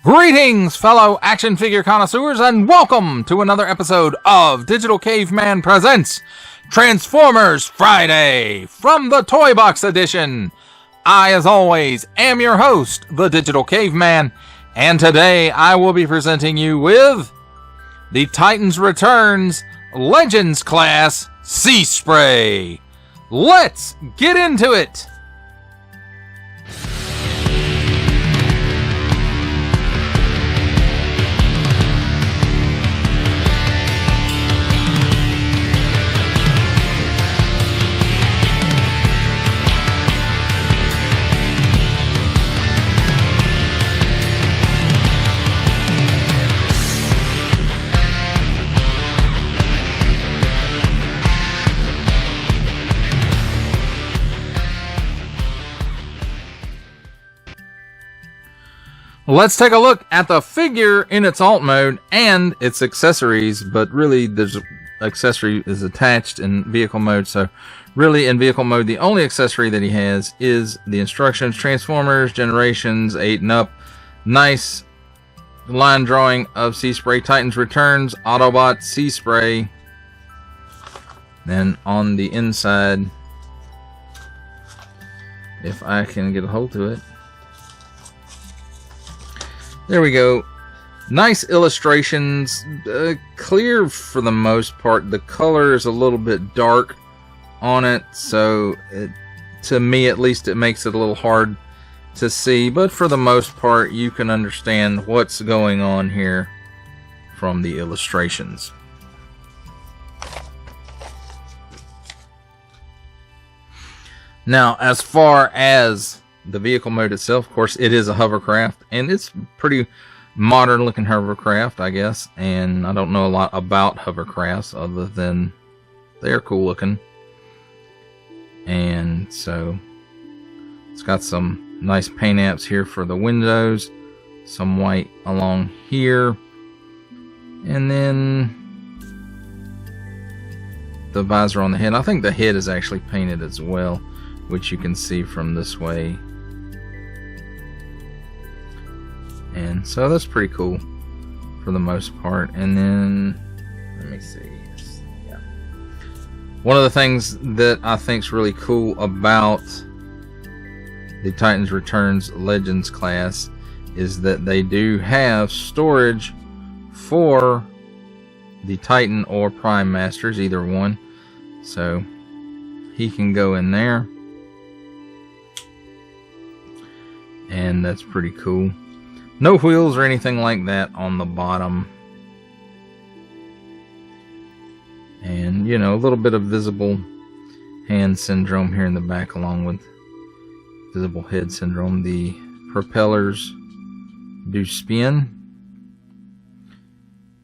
Greetings, fellow action figure connoisseurs, and welcome to another episode of Digital Caveman Presents Transformers Friday from the Toybox edition. I, as always, am your host, the Digital Caveman, and today I will be presenting you with the Titans Returns Legends Class Seaspray. Let's get into it! Let's take a look at the figure in its alt mode and its accessories, but really there's accessory is attached in vehicle mode, so really in vehicle mode the only accessory that he has is the instructions, Transformers, Generations, 8 and up. Nice line drawing of Seaspray, Titans Returns, Autobot, Seaspray. Then on the inside, if I can get a hold to it, there we go. Nice illustrations, clear for the most part. The color is a little bit dark on it, so to me at least it makes it a little hard to see, but for the most part you can understand what's going on here from the illustrations. Now, as far as the vehicle mode itself, of course, it is a hovercraft, and it's pretty modern looking hovercraft, I guess, and I don't know a lot about hovercrafts other than they're cool looking. And so it's got some nice paint apps here for the windows, some white along here, and then the visor on the head. I think the head is actually painted as well, which you can see from this way. And so that's pretty cool for the most part. And then, let me see. Yeah. One of the things that I think is really cool about the Titans Returns Legends class is that they do have storage for the Titan or Prime Masters, either one. So he can go in there. And that's pretty cool. No wheels or anything like that on the bottom. And, you know, a little bit of visible hand syndrome here in the back, along with visible head syndrome. The propellers do spin.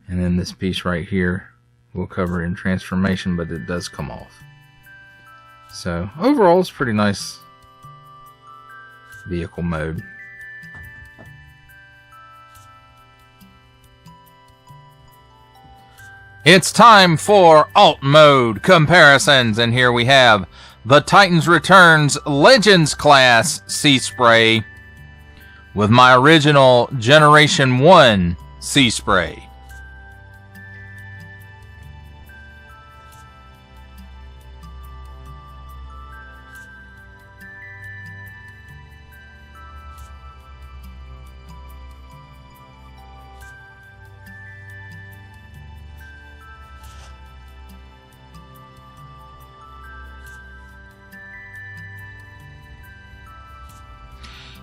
And then this piece right here we'll cover in transformation, but it does come off. So, overall, it's pretty nice vehicle mode. It's time for alt mode comparisons, and here we have the Titans Returns Legends Class Seaspray with my original Generation 1 Seaspray.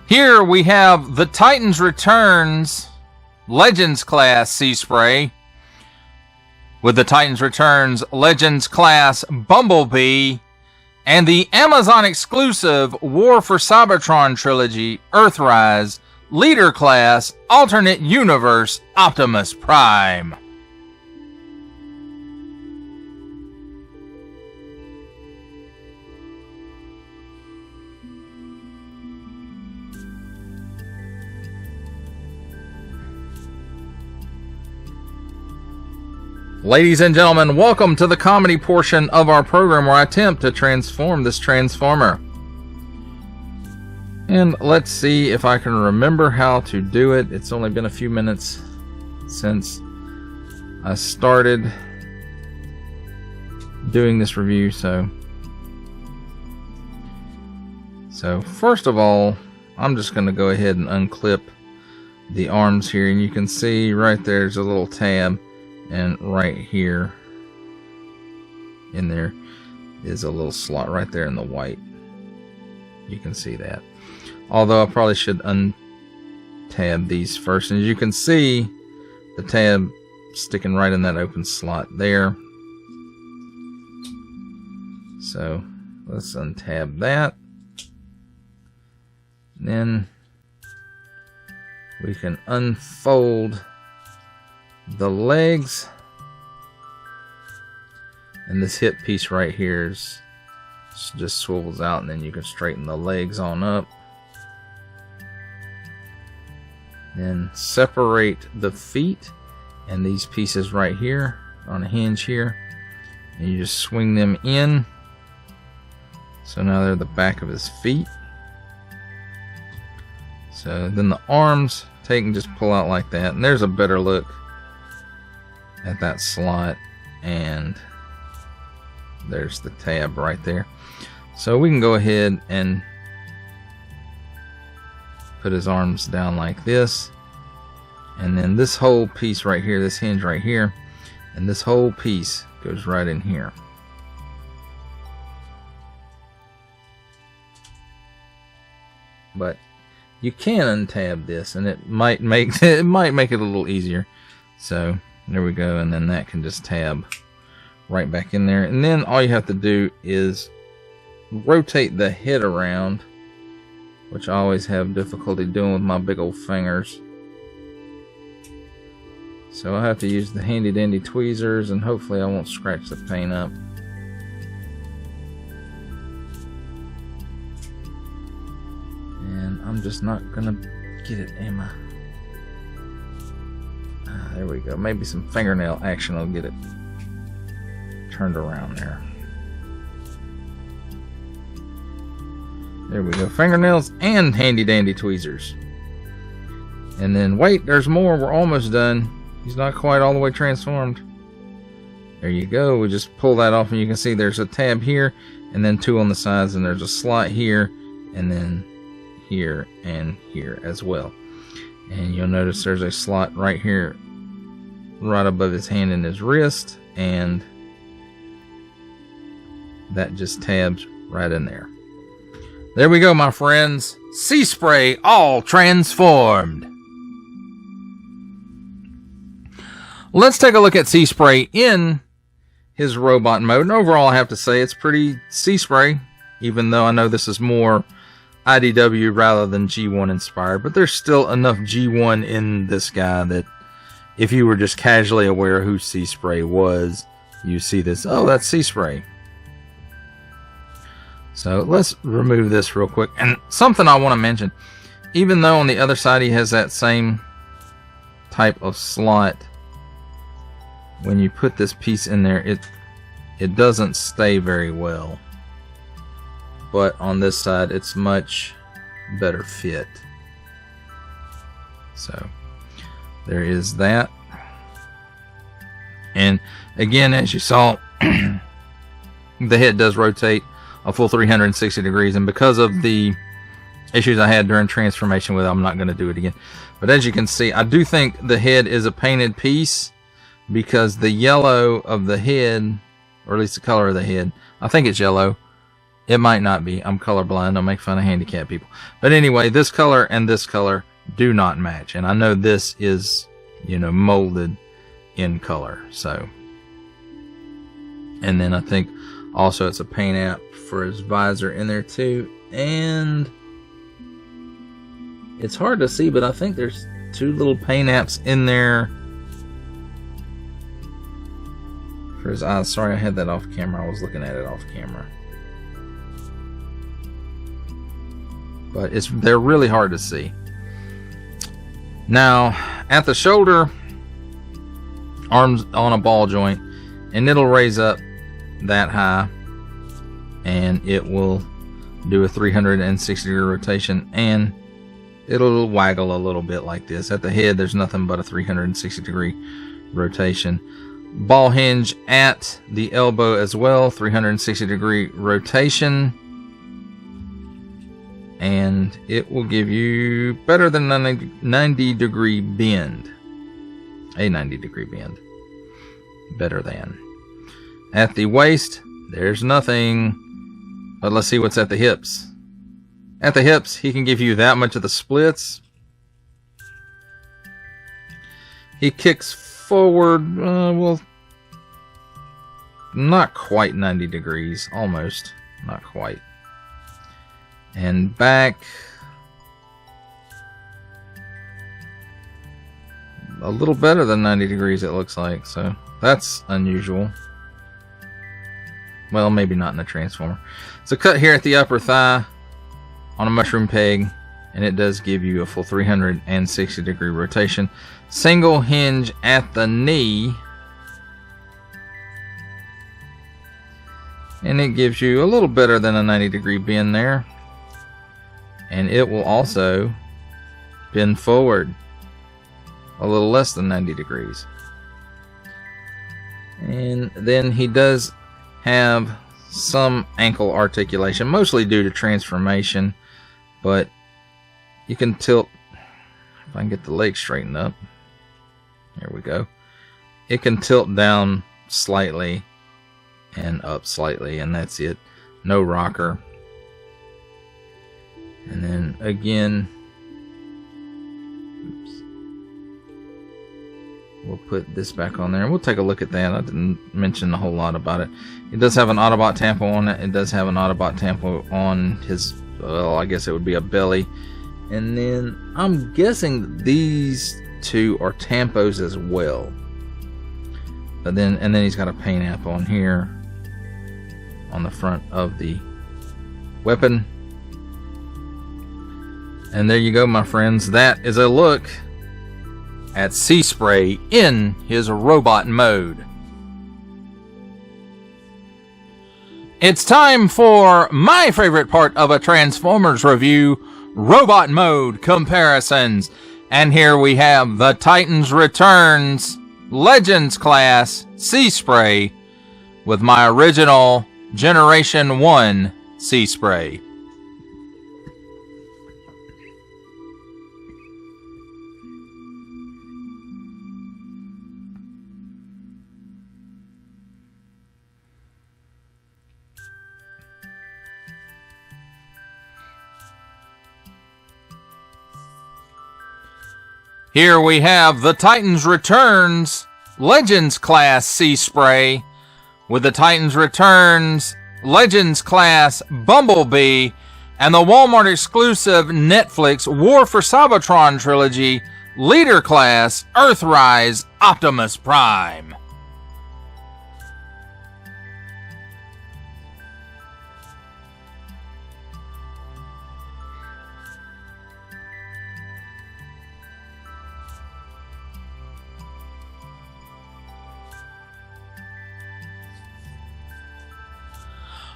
Here we have the Titans Returns Legends Class Seaspray with the Titans Returns Legends Class Bumblebee and the Amazon exclusive War for Cybertron trilogy Earthrise Leader Class Alternate Universe Optimus Prime. Ladies and gentlemen, welcome to the comedy portion of our program where I attempt to transform this Transformer. And let's see if I can remember how to do it. It's only been a few minutes since I started doing this review, so first of all, I'm just going to go ahead and unclip the arms here, and you can see right there's a little tab, and right here in there is a little slot right there in the white. You can see that. Although I probably should untab these first. And as you can see, the tab sticking right in that open slot there. So let's untab that. Then we can unfold the legs. And this hip piece right here just swivels out, and then you can straighten the legs on up. Then separate the feet and these pieces right here on a hinge here, and you just swing them in. So now they're the back of his feet. So then the arms, take and just pull out like that, and there's a better look at that slot, and there's the tab right there. So we can go ahead and put his arms down like this, and then this whole piece right here, this hinge right here, and this whole piece goes right in here. But you can untab this, and it might make it a little easier. So there we go, and then that can just tab right back in there. And then all you have to do is rotate the head around, which I always have difficulty doing with my big old fingers. So I have to use the handy dandy tweezers, and hopefully I won't scratch the paint up. And I'm just not gonna get it, am I? There we go. Maybe some fingernail action will get it turned around there. There we go. Fingernails and handy dandy tweezers. And then wait, there's more. We're almost done. He's not quite all the way transformed. There you go. We just pull that off, and you can see there's a tab here, and then two on the sides, and there's a slot here, and then here and here as well. And you'll notice there's a slot right here, right above his hand and his wrist, and that just tabs right in there. There we go, my friends. Seaspray all transformed. Let's take a look at Seaspray in his robot mode. And overall, I have to say it's pretty Seaspray, even though I know this is more IDW rather than G1 inspired. But there's still enough G1 in this guy that if you were just casually aware who Seaspray was, you see this, oh, that's Seaspray. So let's remove this real quick. And something I want to mention, even though on the other side he has that same type of slot, when you put this piece in there, it doesn't stay very well. But on this side, it's much better fit. So there is that. And again, as you saw, the head does rotate a full 360 degrees, and because of the issues I had during transformation with it, I'm not going to do it again. But as you can see, I do think the head is a painted piece, because the yellow of the head, or at least the color of the head, I think it's yellow. It might not be. I'm colorblind. I'll make fun of handicapped people. But anyway, this color and this color do not match, and I know this is, you know, molded in color. So, and then I think also it's a paint app for his visor in there too, and it's hard to see, but I think there's two little paint apps in there for his eyes. Sorry, I had that off camera. I was looking at it off camera, but they're really hard to see. Now at the shoulder, arms on a ball joint, and it'll raise up that high, and it will do a 360 degree rotation, and it'll waggle a little bit like this. At the head, there's nothing but a 360 degree rotation. Ball hinge at the elbow as well, 360 degree rotation, and it will give you better than 90 degree bend. A 90 degree bend. Better than. At the waist, there's nothing, but let's see what's at the hips. At the hips, he can give you that much of the splits. He kicks forward, well, not quite 90 degrees, almost, not quite. And back, a little better than 90 degrees, it looks like, so that's unusual. Well, maybe not in the Transformer. So cut here at the upper thigh on a mushroom peg, and it does give you a full 360 degree rotation. Single hinge at the knee, and it gives you a little better than a 90 degree bend there, and it will also bend forward a little less than 90 degrees. And then he does have some ankle articulation, mostly due to transformation, but you can tilt. If I can get the leg straightened up, there we go. It can tilt down slightly and up slightly, and that's it. No rocker. And then again, we'll put this back on there and we'll take a look at that. I didn't mention a whole lot about it. It does have an Autobot tampo on it. It does have an Autobot tampo on his, well, I guess it would be a belly. And then I'm guessing these two are tampos as well. But then, and then he's got a paint app on here on the front of the weapon. And there you go, my friends. That is a look at Seaspray in his robot mode. It's time for my favorite part of a Transformers review, robot mode comparisons. And here we have the Titans Returns Legends class Seaspray with my original Generation 1 Seaspray. Here we have the Titans Returns Legends class Seaspray with the Titans Returns Legends class Bumblebee and the Walmart exclusive Netflix War for Cybertron trilogy Leader class Earthrise Optimus Prime.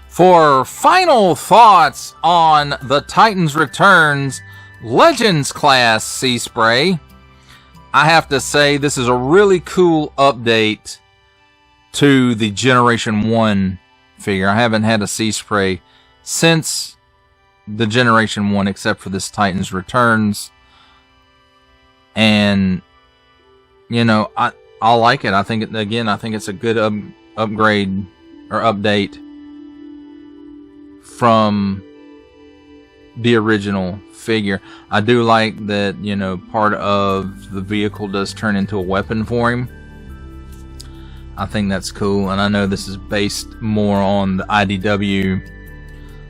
For final thoughts on the Titans Returns Legends class Seaspray, I have to say this is a really cool update to the Generation 1 figure. I haven't had a Seaspray since the Generation 1 except for this Titans Returns. And, you know, I like it. I think it's a good upgrade or update from the original figure. I do like that, you know, part of the vehicle does turn into a weapon for him. I think that's cool, and I know this is based more on the IDW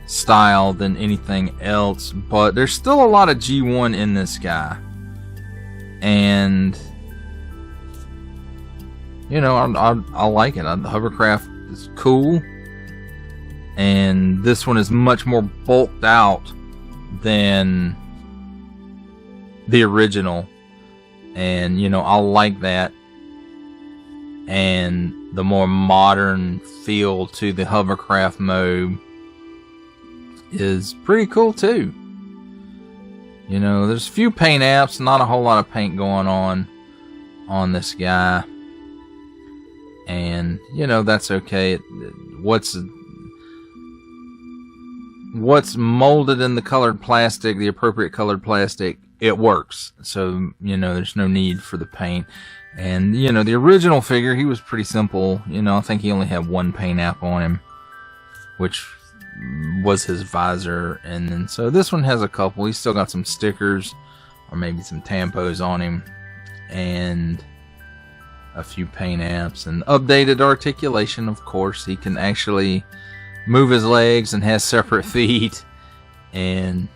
style than anything else, but there's still a lot of G1 in this guy. And, you know, I like it. The hovercraft is cool. And this one is much more bulked out than the original. And, you know, I like that. And the more modern feel to the hovercraft mode is pretty cool too. You know, there's a few paint apps, not a whole lot of paint going on this guy. And, you know, that's okay. What's molded in the colored plastic, the appropriate colored plastic, it works. So, you know, there's no need for the paint. And, you know, the original figure, he was pretty simple. You know, I think he only had one paint app on him, which was his visor. And then, so this one has a couple. He's still got some stickers, or maybe some tampos on him, and a few paint apps, and updated articulation, of course. He can actually move his legs and has separate feet. And,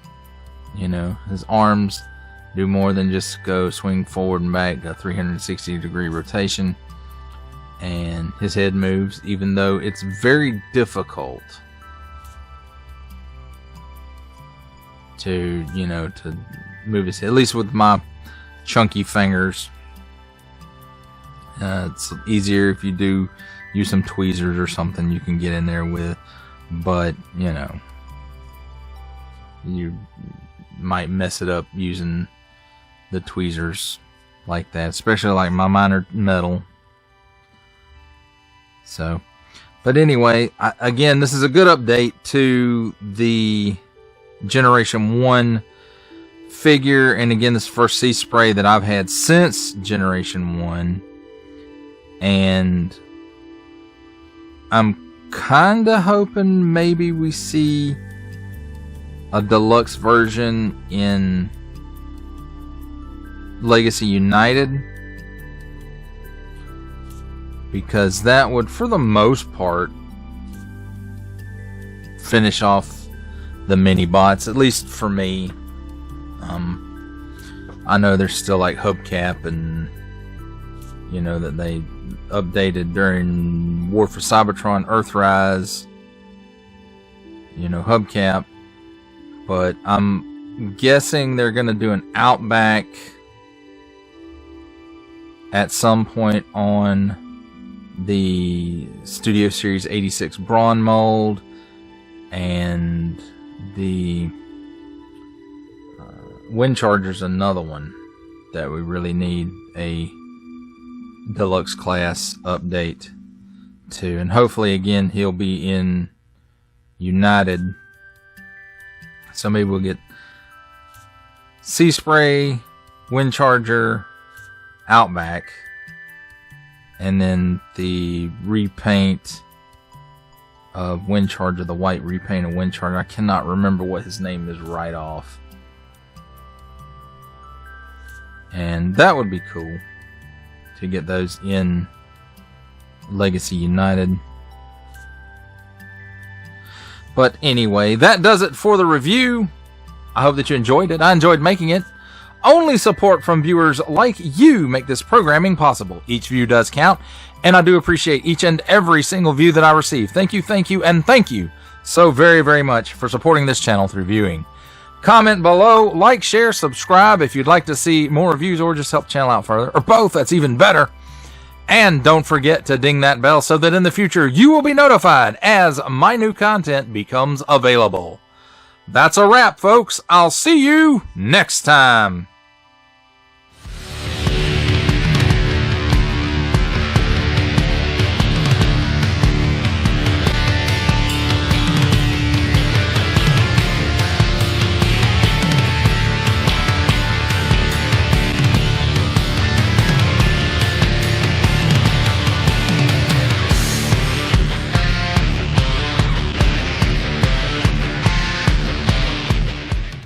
you know, his arms do more than just go swing forward and back, a 360-degree rotation. And his head moves, even though it's very difficult to, you know, to move his head, at least with my chunky fingers. It's easier if you do use some tweezers or something you can get in there with, but, you know, you might mess it up using the tweezers like that, especially like mine are metal. So, but anyway, again, this is a good update to the Generation 1 figure, and again, this is the first Seaspray that I've had since Generation 1, and I'm kinda hoping maybe we see a deluxe version in Legacy United, because that would, for the most part, finish off the mini bots, at least for me. I know there's still like hubcap, and you know that they updated during War for Cybertron, Earthrise, you know, hubcap, but I'm guessing they're gonna do an Outback at some point on the Studio Series 86 Brawn mold, and the Wind Charger's another one that we really need a deluxe class update to, and hopefully again he'll be in United, so maybe we'll get Seaspray, Wind Charger, Outback, and then the repaint of Wind Charger, the white repaint of Wind Charger. I cannot remember what his name is right off. And that would be cool to get those in Legacy United. But anyway, that does it for the review. I hope that you enjoyed it. I enjoyed making it. Only support from viewers like you make this programming possible. Each view does count, and I do appreciate each and every single view that I receive. Thank you, and thank you so very, very much for supporting this channel through viewing. Comment below, like, share, subscribe if you'd like to see more reviews or just help the channel out further, or both, that's even better. And don't forget to ding that bell so that in the future you will be notified as my new content becomes available. That's a wrap, folks. I'll see you next time.